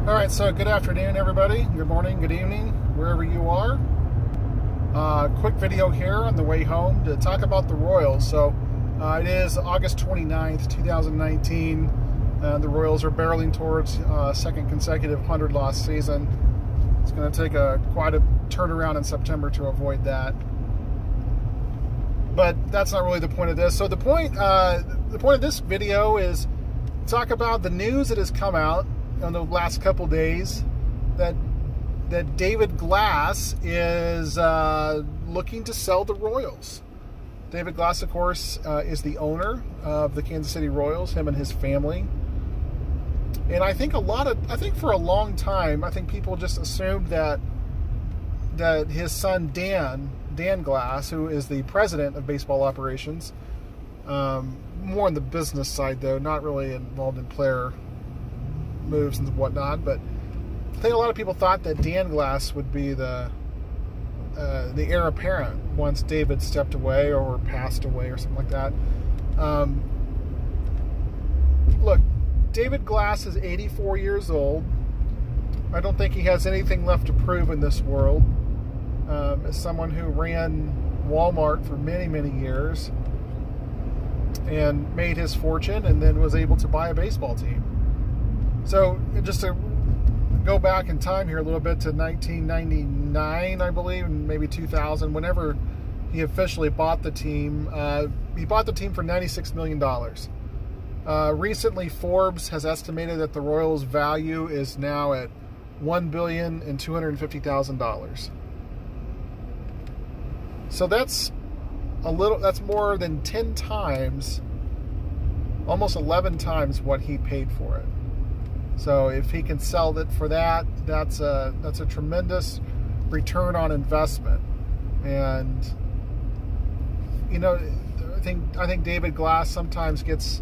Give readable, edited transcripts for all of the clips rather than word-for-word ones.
All right, so good afternoon, everybody. Good morning, good evening, wherever you are. Quick video here on the way home to talk about the Royals. So it is August 29th, 2019. The Royals are barreling towards second consecutive 100-loss season. It's going to take quite a turnaround in September to avoid that. But that's not really the point of this. So the point of this video is to talk about the news that has come out in the last couple days that David Glass is looking to sell the Royals. David Glass, of course, is the owner of the Kansas City Royals, him and his family. And I think for a long time, I think people just assumed that his son Dan Glass, who is the president of baseball operations, more on the business side though, not really involved in player moves and whatnot, but I think a lot of people thought that Dan Glass would be the heir apparent once David stepped away or passed away or something like that. Look, David Glass is 84 years old. I don't think he has anything left to prove in this world. As someone who ran Walmart for many, many years and made his fortune and then was able to buy a baseball team. So just to go back in time here a little bit to 1999, I believe, and maybe 2000, whenever he officially bought the team, he bought the team for $96 million. Recently, Forbes has estimated that the Royals' value is now at $1,250,000. So that's more than 10 times, almost 11 times what he paid for it. So if he can sell it for that, that's a tremendous return on investment. And you know, I think David Glass sometimes gets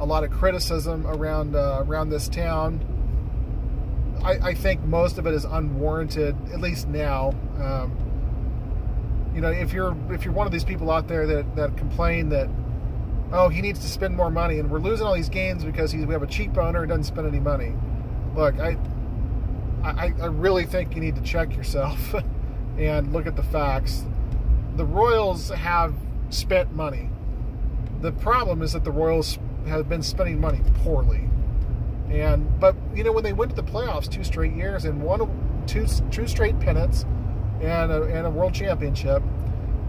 a lot of criticism around this town. I think most of it is unwarranted, at least now. You know, if you're one of these people out there that complain that, oh, he needs to spend more money, and we're losing all these games because we have a cheap owner who doesn't spend any money. Look, I really think you need to check yourself and look at the facts. The Royals have spent money. The problem is that the Royals have been spending money poorly. But you know, when they went to the playoffs 2 straight years and won two straight pennants and a world championship,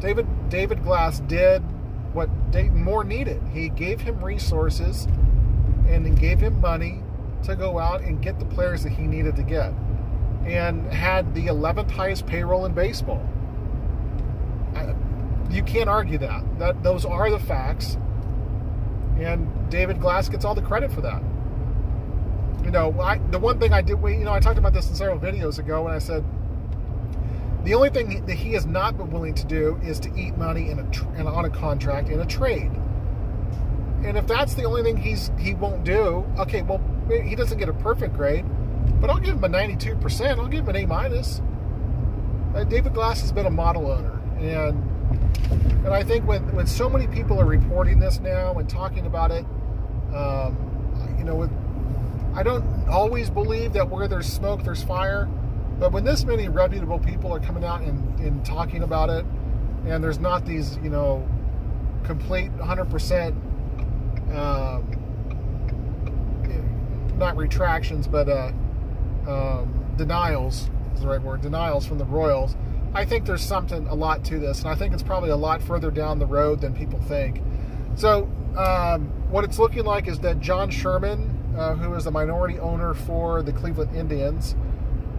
David Glass did what Dayton Moore needed. He gave him resources and then gave him money to go out and get the players that he needed to get, and had the 11th highest payroll in baseball. You can't argue that those are the facts, and David Glass gets all the credit for that. You know, the one thing I did, I talked about this in several videos ago, and I said the only thing that he has not been willing to do is to eat money on a contract in a trade. And if that's the only thing he won't do, okay, well, he doesn't get a perfect grade, but I'll give him a 92%. I'll give him an A-. David Glass has been a model owner, and I think when so many people are reporting this now and talking about it, you know, I don't always believe that where there's smoke, there's fire. But when this many reputable people are coming out and talking about it, and there's not these, you know, complete 100%, not retractions, but denials is the right word, denials from the Royals, I think there's a lot to this, and I think it's probably a lot further down the road than people think. So what it's looking like is that John Sherman, who is the minority owner for the Cleveland Indians,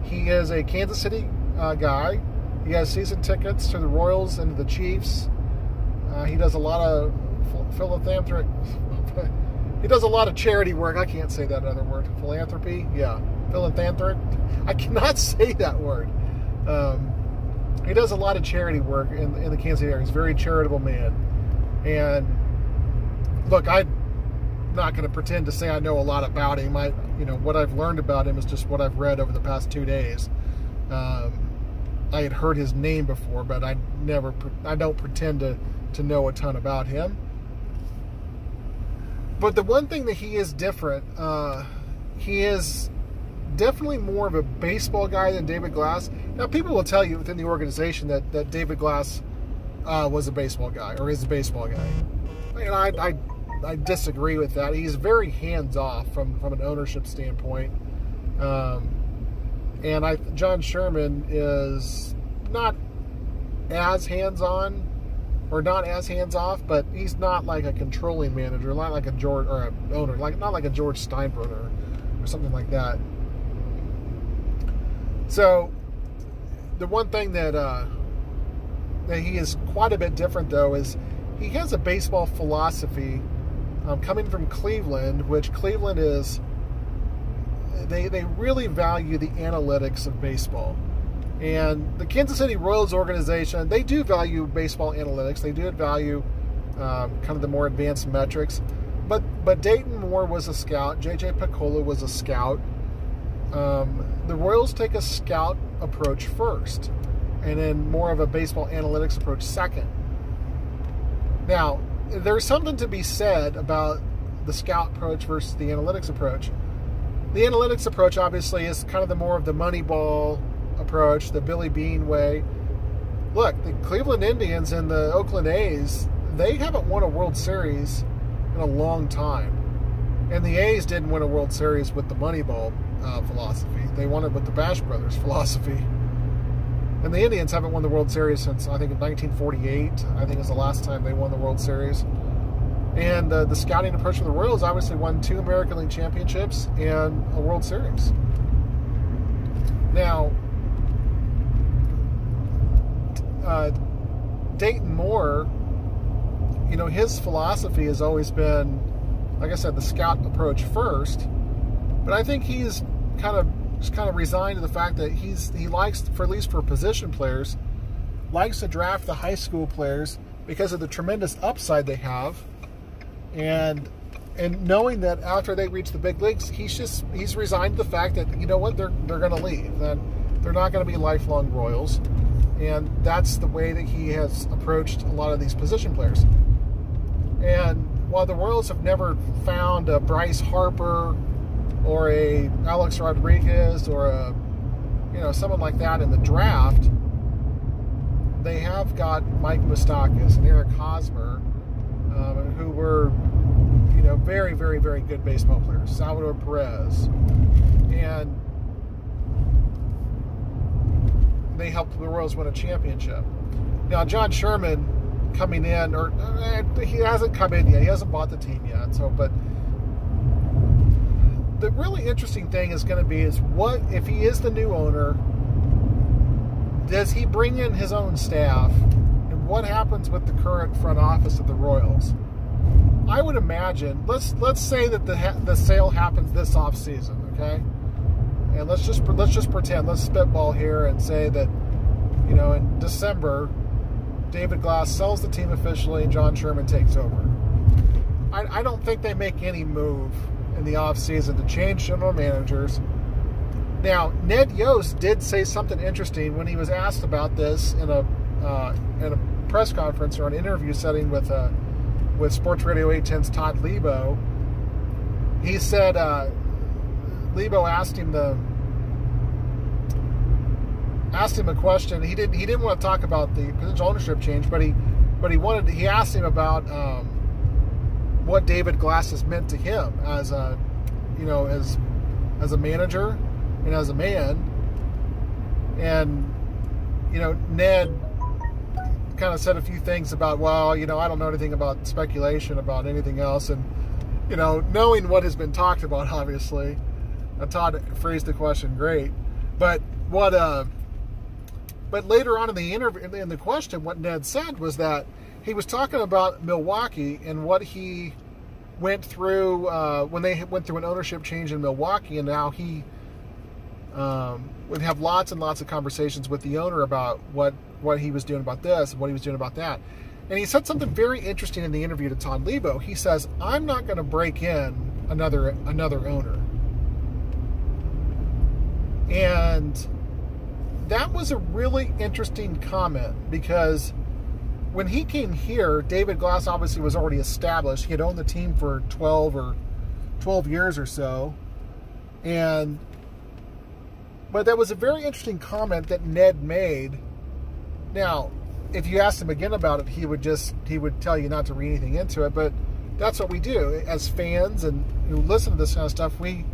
he is a Kansas City guy. He has season tickets to the Royals and to the Chiefs. He does a lot of philanthropic. He does a lot of charity work. I can't say that other word. Philanthropy? Yeah. Philanthropic? I cannot say that word. He does a lot of charity work in the Kansas City area. He's a very charitable man. And look, I'm not going to pretend to say I know a lot about him. What I've learned about him is just what I've read over the past 2 days. I had heard his name before, but I don't pretend to know a ton about him. But the one thing that he is different, he is definitely more of a baseball guy than David Glass. Now, people will tell you within the organization that David Glass was a baseball guy, or is a baseball guy. And I disagree with that. He's very hands-off from an ownership standpoint. And John Sherman is not as hands-on, or not as hands-off, but he's not like a controlling manager, not like a George, or an owner, not like a George Steinbrenner or something like that. So the one thing that he is quite a bit different, though, is he has a baseball philosophy coming from Cleveland, which Cleveland is, they really value the analytics of baseball. And the Kansas City Royals organization, they do value baseball analytics. They do value kind of the more advanced metrics. But Dayton Moore was a scout. J.J. Picollo was a scout. The Royals take a scout approach first, and then more of a baseball analytics approach second. Now, there's something to be said about the scout approach versus the analytics approach. The analytics approach, obviously, is kind of the more of the Moneyball approach, the Billy Beane way. Look, the Cleveland Indians and the Oakland A's, they haven't won a World Series in a long time. And the A's didn't win a World Series with the Moneyball philosophy. They won it with the Bash Brothers philosophy. And the Indians haven't won the World Series since, I think, in 1948. I think is the last time they won the World Series. And the scouting approach of the Royals obviously won 2 American League championships and a World Series. Now, Dayton Moore, you know, his philosophy has always been, like I said, the scout approach first. But I think he's kind of resigned to the fact that he likes, for at least for position players, likes to draft the high school players because of the tremendous upside they have, and knowing that after they reach the big leagues, he's resigned to the fact that, you know what, they're going to leave, that they're not going to be lifelong Royals, and that's the way that he has approached a lot of these position players. And while the Royals have never found a Bryce Harper or a Alex Rodriguez or a, you know, someone like that in the draft, they have got Mike Moustakas and Eric Hosmer, who were, you know, very, very, very good baseball players. Salvador Perez, and they helped the Royals win a championship. Now, John Sherman coming in, or he hasn't come in yet. He hasn't bought the team yet. So, but the really interesting thing is going to be is what if he is the new owner? Does he bring in his own staff? And what happens with the current front office of the Royals? I would imagine, let's say that the sale happens this off season, okay? And let's just pretend, let's spitball here and say that, you know, in December, David Glass sells the team officially and John Sherman takes over. I don't think they make any move in the offseason to change general managers. Now, Ned Yost did say something interesting when he was asked about this in a press conference or an interview setting with Sports Radio 810's Todd Lebo. He said Lebo asked him a question. He didn't want to talk about the potential ownership change, but he asked him about what David Glass has meant to him as a manager and as a man. And, you know, Ned kind of said a few things about, well, you know, I don't know anything about speculation about anything else. And, you know, knowing what has been talked about, obviously, Todd phrased the question great. But later on in the interview, in the question, what Ned said was that he was talking about Milwaukee and what he went through when they went through an ownership change in Milwaukee, and now he would have lots and lots of conversations with the owner about what he was doing about this and what he was doing about that. And he said something very interesting in the interview to Todd Lebo. He says, I'm not going to break in another owner. And that was a really interesting comment, because when he came here, David Glass obviously was already established. He had owned the team for 12 years or so. And But that was a very interesting comment that Ned made. Now, if you asked him again about it, he would tell you not to read anything into it, but that's what we do as fans and who listen to this kind of stuff. We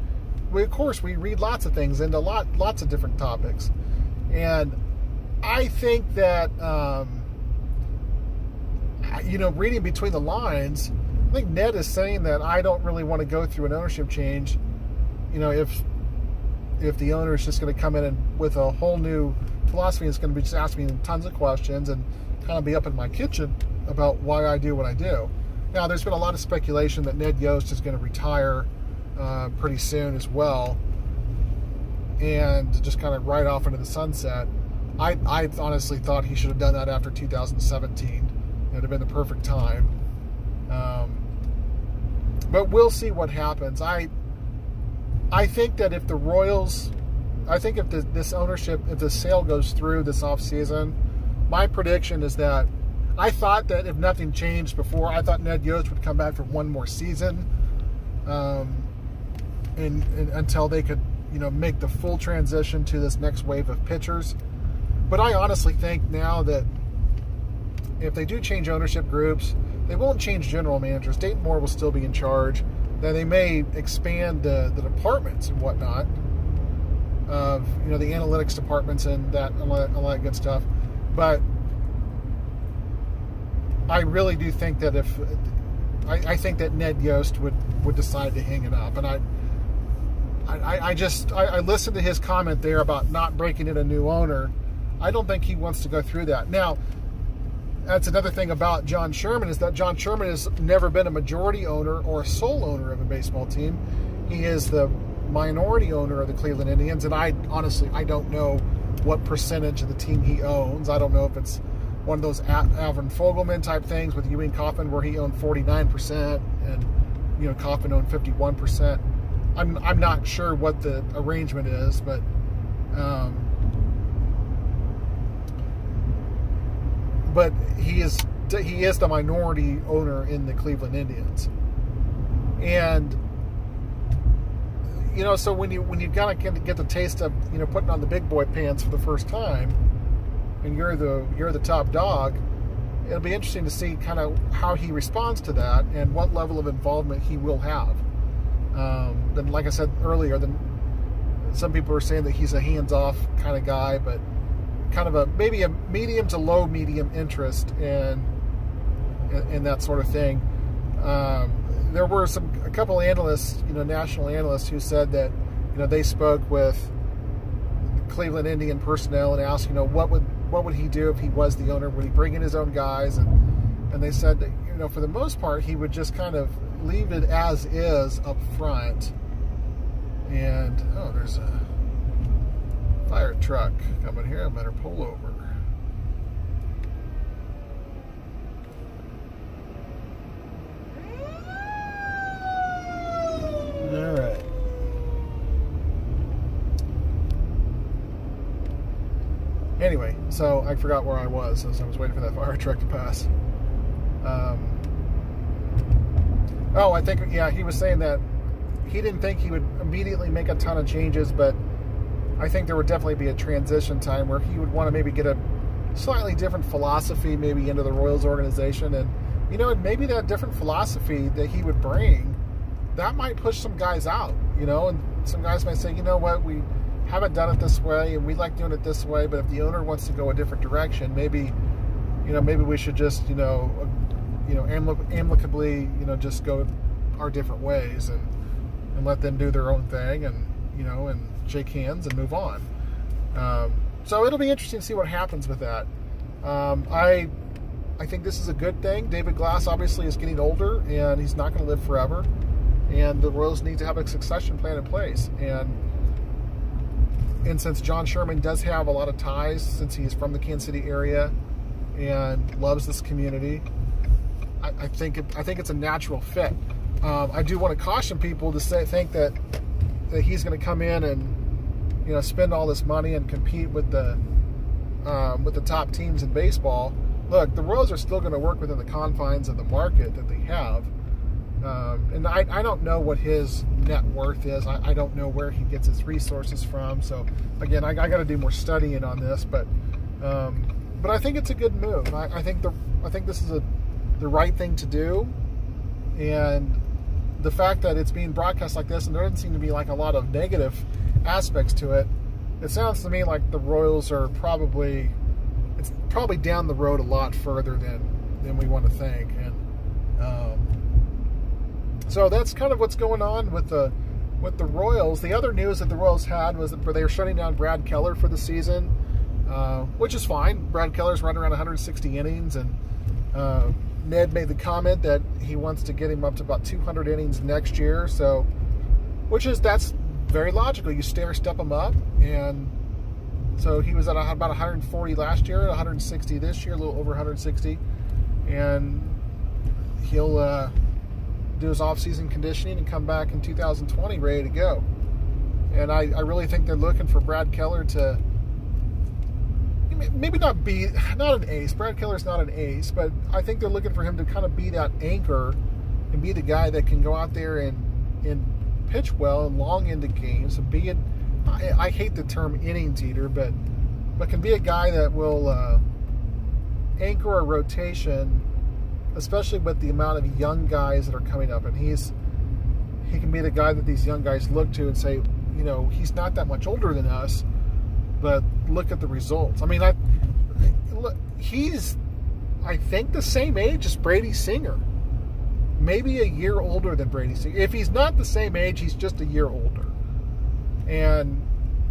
of course we read lots of things into lots of different topics, and I think that reading between the lines, I think Ned is saying that I don't really want to go through an ownership change. If the owner is just going to come in and with a whole new philosophy, it's going to be just asking me tons of questions and kind of be up in my kitchen about why I do what I do. Now, there's been a lot of speculation that Ned Yost is going to retire pretty soon as well, and just kind of ride off into the sunset. I honestly thought he should have done that after 2017. It would have been the perfect time. But we'll see what happens. I think that if the Royals, if this ownership, if the sale goes through this offseason, my prediction is that I thought that if nothing changed before, I thought Ned Yost would come back for one more season, and until they could, make the full transition to this next wave of pitchers. But I honestly think now that if they do change ownership groups, they won't change general managers. Dayton Moore will still be in charge. Then they may expand the departments and whatnot of the analytics departments and all that good stuff. But I really do think that I think that Ned Yost would decide to hang it up, and I listened to his comment there about not breaking in a new owner. I don't think he wants to go through that. Now, that's another thing about John Sherman, is that John Sherman has never been a majority owner or a sole owner of a baseball team. He is the minority owner of the Cleveland Indians, and I don't know what percentage of the team he owns. I don't know if it's one of those Alvin Fogelman type things with Ewing Kauffman where he owned 49% and Kauffman owned 51%. I'm not sure what the arrangement is, but he is the minority owner in the Cleveland Indians. And so when you kind of get the taste of putting on the big boy pants for the first time, and you're the top dog, it'll be interesting to see kind of how he responds to that and what level of involvement he will have. Then, like I said earlier, some people are saying that he's a hands-off kind of guy, but kind of maybe a medium to low medium interest in that sort of thing. There were a couple analysts, national analysts, who said that they spoke with Cleveland Indian personnel and asked, what would he do if he was the owner? Would he bring in his own guys? And they said that for the most part he would just kind of leave it as is up front. And there's a fire truck coming here. I better pull over. All right. Anyway, so I forgot where I was as I was waiting for that fire truck to pass. I think, he was saying that he didn't think he would immediately make a ton of changes, but I think there would definitely be a transition time where he would want to maybe get a slightly different philosophy maybe into the Royals organization. And, and maybe that different philosophy that he would bring, that might push some guys out, and some guys might say, we haven't done it this way and we like doing it this way, but if the owner wants to go a different direction, maybe we should just, amicably, just go our different ways and let them do their own thing and, and shake hands and move on. So it'll be interesting to see what happens with that. I think this is a good thing. David Glass obviously is getting older and he's not going to live forever. And the Royals need to have a succession plan in place. And since John Sherman does have a lot of ties, since he is from the Kansas City area and loves this community, I think it's a natural fit. I do want to caution people to think that he's going to come in and spend all this money and compete with the top teams in baseball. Look, the Royals are still going to work within the confines of the market that they have. And I don't know what his net worth is. I don't know where he gets his resources from. So again, I got to do more studying on this, but I think it's a good move. I think this is the right thing to do, and the fact that it's being broadcast like this, and there doesn't seem to be like a lot of negative aspects to it. It sounds to me like the Royals are probably down the road a lot further than we want to think, and so that's kind of what's going on with the Royals. The other news that the Royals had was that they were shutting down Brad Keller for the season, which is fine. Brad Keller's running around 160 innings, and Ned made the comment that he wants to get him up to about 200 innings next year. So, that's very logical. You step him up, and so he was at about 140 last year, 160 this year, a little over 160, and he'll do his off-season conditioning and come back in 2020 ready to go. And I really think they're looking for Brad Keller to maybe not an ace. Brad Keller's not an ace, but I think they're looking for him to kind of be that anchor and be the guy that can go out there and pitch well and long into games and be I hate the term innings eater, but can be a guy that will anchor a rotation, especially with the amount of young guys that are coming up. And he can be the guy that these young guys look to and say, he's not that much older than us, but look at the results. I mean, he's, I think, the same age as Brady Singer. Maybe a year older than Brady Singer. If he's not the same age, he's just a year older. And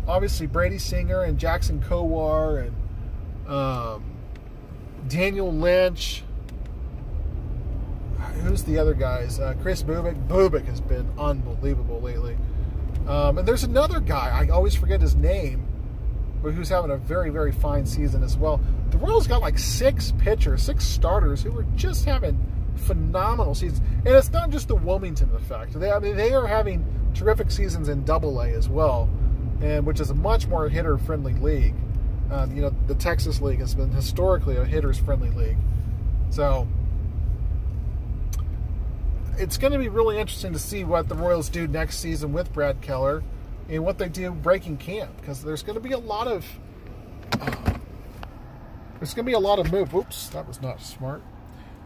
obviously Brady Singer and Jackson Kowar and Daniel Lynch. Who's the other guys? Chris Bubic. Bubic has been unbelievable lately. And there's another guy, I always forget his name, but who's having a very, very fine season as well. The Royals got like 6 starters who are just having phenomenal seasons. And it's not just the Wilmington effect. They are having terrific seasons in Double-A as well, and which is a much more hitter-friendly league. The Texas League has been historically a hitters-friendly league. So it's going to be really interesting to see what the Royals do next season with Brad Keller and what they do breaking camp, because there's going to be a lot of moves. Oops, that was not smart.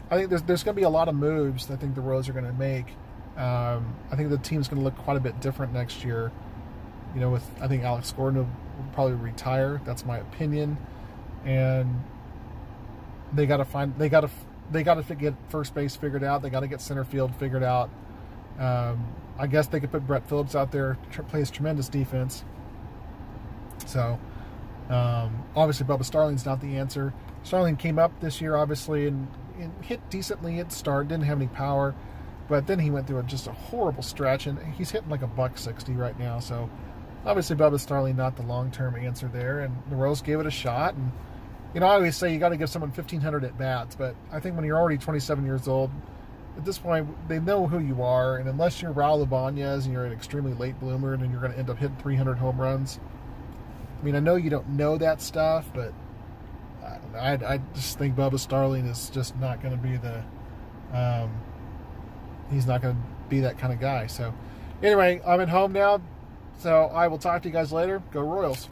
I think there's going to be a lot of moves that I think the Royals are going to make. I think the team's going to look quite a bit different next year. I think Alex Gordon will probably retire. That's my opinion. And they got to get first base figured out. They got to get center field figured out. I guess they could put Brett Phillips out there, plays tremendous defense. So, obviously Bubba Starling's not the answer. Starling came up this year, obviously, and hit decently at the start, didn't have any power, but then he went through just a horrible stretch, and he's hitting like $160 right now. So, obviously Bubba Starling not the long-term answer there, and the Royals gave it a shot. And I always say you got to give someone 1,500 at bats, but I think when you're already 27 years old, at this point, they know who you are, and unless you're Raul Ibanez and you're an extremely late bloomer and then you're going to end up hitting 300 home runs, I know you don't know that stuff, but I just think Bubba Starling is just not going to be he's not going to be that kind of guy. So, anyway, I'm at home now, so I will talk to you guys later. Go Royals.